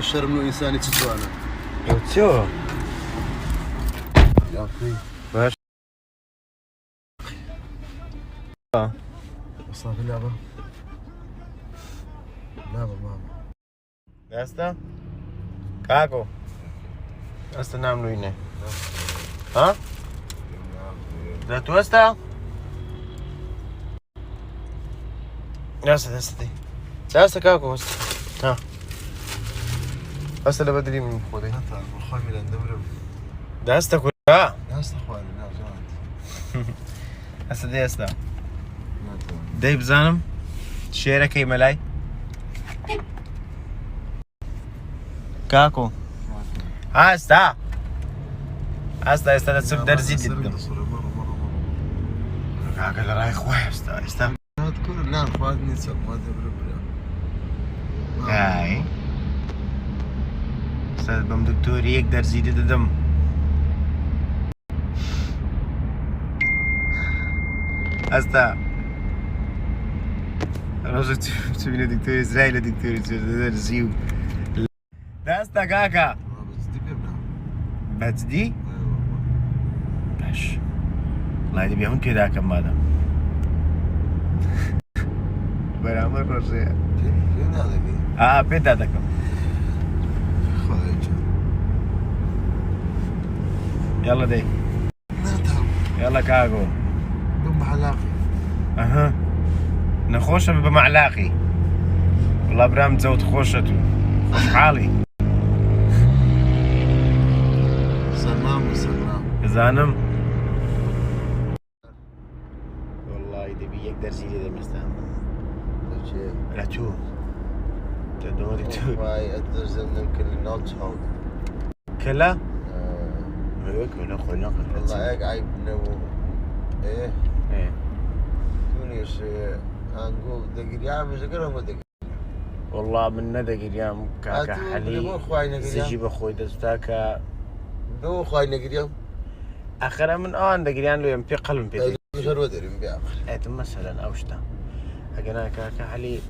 الشرم الإنساني تتوانا يوتيو يا أخي باش صافي اللعبة لعبة ماما Ya está? Kako? Ya está nam luine. Ha? Da tu asta? Ya está. Ya está kako. Ha. Asta اللي بدري من خودي. هذا الخوي من الدورة Da asta كلها. يا استخواني لا جواد Asta دي asta. دي بزانم. شيركي ملاي. Kako? Asta. Asta este de sub درزي جدا. Kako اللي رايح خوي asta. ما تكون لا اخواتني سب ما تبرب هاي استاذ بم دكتور يقدر زيد الدم استا روزك تبيني دكتور اسرائيل دكتور زيو ده استا كاكا بس دي باش الله يدي بيهون كذا كم هذا برامر روزي فين هذا فيه؟ بيت هذا كم يلا دي يلا كاكو بمحلاقي اها نخوش بمعلاقي والله برام تزود خوشته خوش حالي سلام وسلام زانم والله يدي يقدر زي هذا مستعمل لا شو تدور دكتور واي ادرس ان كل نوت هود كلا ايوه كلا خلنا والله هيك عيب نو ايه ايه تونس انقول دقيقة مش قالوا دقيقة والله من ندق اليوم كاكا حلي زيجي بخوي دستاكا دو خاينة اليوم اخر من دقيقان لو يمبي قلب بيدي مش الودر يمبي اخر ايه مثلا اوشتا اجنا كاكا حلي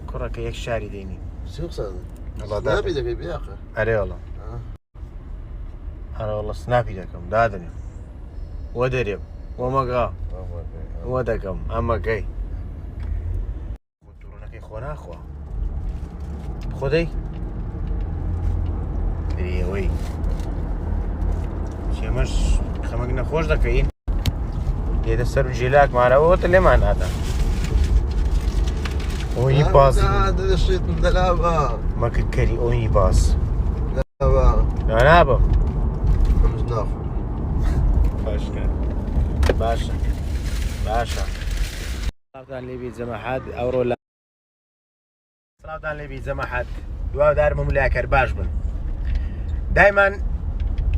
كرة يك شاري ديني شو قصد؟ والله سنابي ده بيبي اخر علي والله انا والله سنابي دكم دادني ودريب ومقا ودكم اما كي قلتلونك اخوانا اخوا خدي ايه وي شي مش خمقنا خوش دكاين يدا سر جيلاك معنا وقت اللي معنا هذا اوني باس هذا الشيء من دلابة ما كري اوني باس دلابة انا ابا مش ناخذ باشا صلاة اللي بيت زمحات او لا صلاة اللي بيت زمحات دوا دار مملاكر باش بن دائما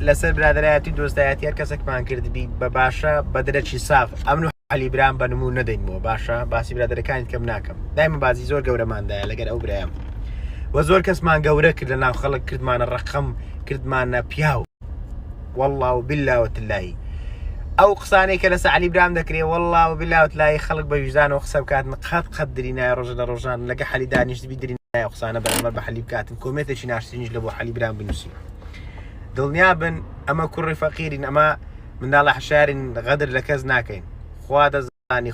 لسر برادرایەتی دۆستایەتی هەر کەسێکمان کردبی بە باشە بە دەرەکی ساف ئەمن و عەلی برام بە نموو نەدەینەوە باشە باسی برادەرەکانت کەم ناکەم دایمە بازی زۆر گەورەماندایە لەگەر ئەو برایەم وە زۆر کەسمان گەورە کرد لە ناو خەڵک کردمانە ڕەقەم کردمانە پیاو والله وبالله وتلایی ئەو قسانەی کە لەسەر عەلی برام دەکرێ والله وبالله وتلایی خەڵک بە ویژدانەوە قسە بکاتن قەت دری نایە ڕۆژە لە ڕۆژان لەگە عەلی دانیشتبی دری نایە قسانە بەرامبەر بە عەلی بکاتن کۆمێتێکی ناشرینیش لە بۆ عەلی برام بنووسی دڵنیا بن ئەمە کوڕی فەقیرین ئەمە منداڵە حشارین غەدر لە کەس ناکەین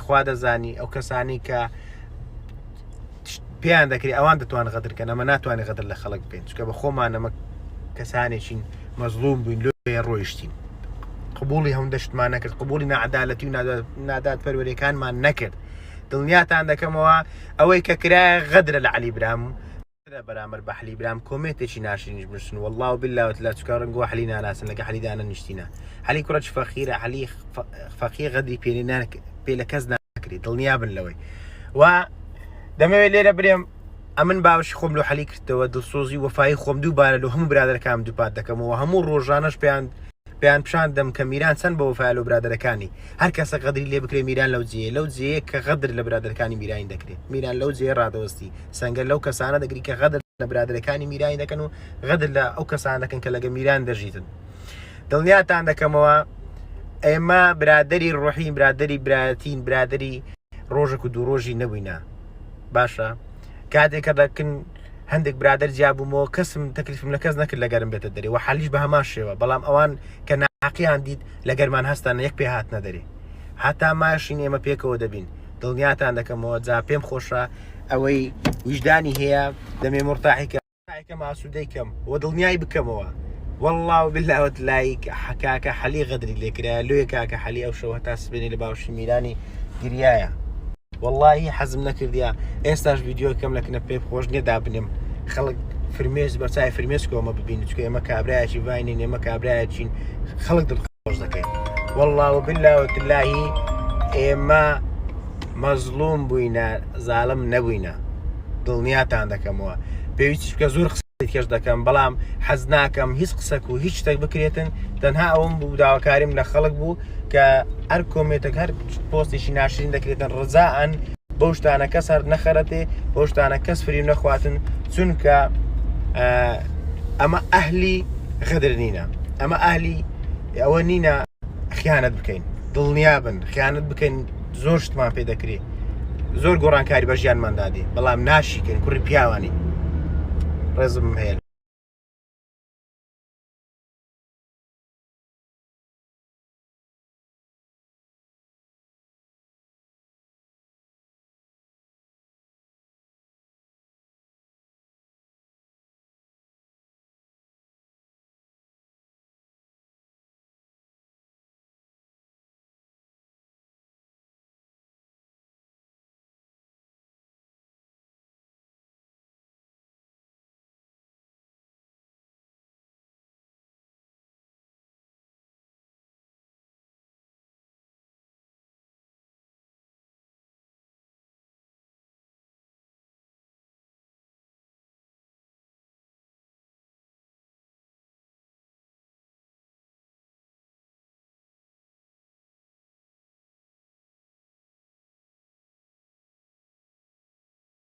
خوا دەزانی ئەو کەسانی کە پێیان دەکرێت ئەوان دەتوان غەدرکەن ئەمە ناتوانێت غەدر لە خەڵک بکەین چکە بە خۆمان ئەمە کەسانێکین مەزلوم بووین لێ ڕۆیشتین قبوڵی هەموو دەشتمان نەکرد قبوڵی نەعەدالەتی و نادات پەروەریەکانمان نەکرد دڵنیاتان دەکەمەوە ئەوەی کە کرایە غەدرە لە عەلی برام بەرامبەر بە عەلی برام کۆمێتێکی ناشرینیش بنووسن والله وبالله وتعالى چکە ڕەنگە عەلی ناناسن لەگە عەلی دانەنیشتینە عەلی کوڕەکی فەقیرە عەلی فەقیر غەدری پێ لە کەس ناکرێت دڵنیا بن لەوەی و دەمەوێت لێرە برێم ئەمن باوەشی خۆم لە عەلی کردەوە دڵسۆزی وەفایی خۆم دووبارە لە هەموو برادەرەکانم دووپات دەکەمەوە هەموو ڕۆژانەش پێیان پیشاندەم کە میران چەند بە وەفای لە برادەرەکانی هەر کەسە غەدری لێ بکرێ میران لەو جێیە کە غەدر لە برادەرەکانی میرانی دەکرێت میران لەو جێ ڕادەوەستی سەنگەر لەو کەسانە دەگری کە غەدر لە برادەرەکانی میرانی دەکەن و غەدر لە ئەو کەسان دەکەن کە لەگە میران دەژیتن دڵنیاتان دەکەمەوە ئێمە برادەری ڕۆحین برادەری برایەتین برادەری ڕۆژێک و دوو ڕۆژی نەبووینە باشە کاتێک کە دەکەن هەندێک برادر جیابوومەوە کەسم تەکلیفم لە کەس نەکرد لە گەرم بێتە دەرێ و حالیش بە هەمان شێوە بەڵام ئەوان کە ناقییان دیت لە گەرمان هەستانە یەک پێ هاتنە دەرێ هەتا ماشین ئێمە پێکەوە دەبین دڵنیاتان دەکەمەوە جا پێم خۆشە ئەوەی وجدانی هەیە دەمێ مرتاحیکەم ئاسوودەیکەم و دڵنیای بکەمەوە والله بالله وتلایک حکاکە حەلی غەدری لێکرا لێ کاکە حەلی ئەو شەوە تا سبێنی لە باوشی میرانی گریایە واللهی حەزم نەکردیا ئێستاش ڤیددیۆکەم لەکنە پێ خۆش نییە دابنێم خەڵک فرمێز بەرچای فرمێسکەوەمە ببین چکە ئێمە کابراایکی واینین ئێمە کابراایچین خەڵک دڵخۆش دەکەین والله بالله وتلایی ئێمە مەزلوم بووینە زاڵم نەبووینە دڵنیاتان دەکەمەوە پێویستی بکە زۆر قسەی کەش دەکەم بەڵام حەز ناکەم هیچ قسەک و هیچ شتێک بکرێتن تەنها ئەوم بوو داواکاریم لە خەڵک بوو کە هەر کۆمێتێک هەر پۆستێکی ناشرین دەکرێتن ڕزاان بەو شتانە کەس هەر نەخەرەتێ بەو شتانە کەس فریم نەخواتن چونکە ئەمە ئەهلی غەدر نینە ئەمە ئەهلی ئەوە نینە خیانەت بکەین دڵنیا بن خیانەت بکەین زۆر شتمان پێ دەکرێت زۆر گۆڕانکاری بە ژیانماندادی بەڵام ناشیکەین کوڕی پیاوانی ڕێزم هەیە